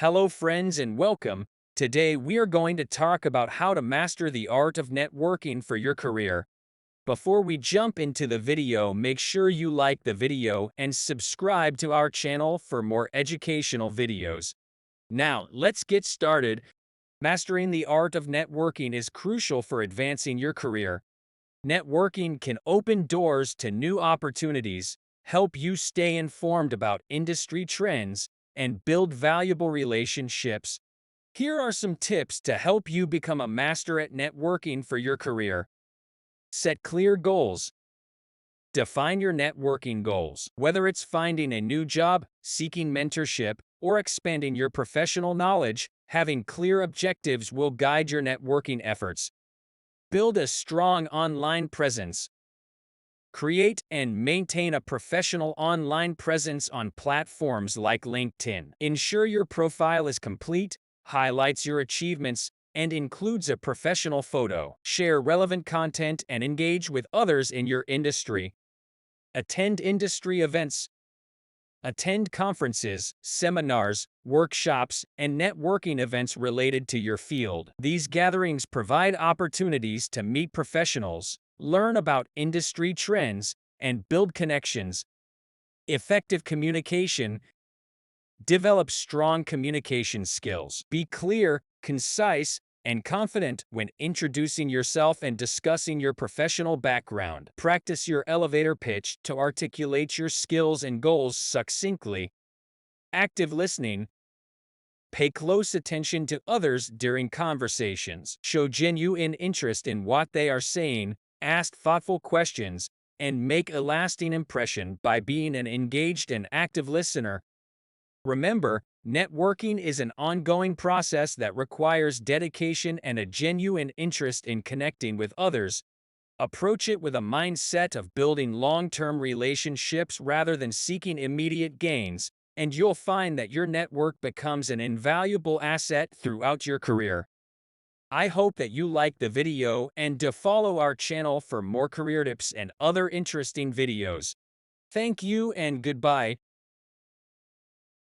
Hello, friends, and welcome. Today, we are going to talk about how to master the art of networking for your career. Before we jump into the video, make sure you like the video and subscribe to our channel for more educational videos. Now, let's get started. Mastering the art of networking is crucial for advancing your career. Networking can open doors to new opportunities, help you stay informed about industry trends, and build valuable relationships. Here are some tips to help you become a master at networking for your career. Set clear goals. Define your networking goals. Whether it's finding a new job, seeking mentorship, or expanding your professional knowledge, having clear objectives will guide your networking efforts. Build a strong online presence. Create and maintain a professional online presence on platforms like LinkedIn. Ensure your profile is complete, highlights your achievements, and includes a professional photo. Share relevant content and engage with others in your industry. Attend industry events. Attend conferences, seminars, workshops, and networking events related to your field. These gatherings provide opportunities to meet professionals, learn about industry trends, and build connections. Effective communication. Develop strong communication skills. Be clear, concise, and confident when introducing yourself and discussing your professional background. Practice your elevator pitch to articulate your skills and goals succinctly. Active listening. Pay close attention to others during conversations. Show genuine interest in what they are saying, ask thoughtful questions, and make a lasting impression by being an engaged and active listener. Remember, networking is an ongoing process that requires dedication and a genuine interest in connecting with others. Approach it with a mindset of building long-term relationships rather than seeking immediate gains, and you'll find that your network becomes an invaluable asset throughout your career. I hope that you liked the video and to follow our channel for more career tips and other interesting videos. Thank you and goodbye.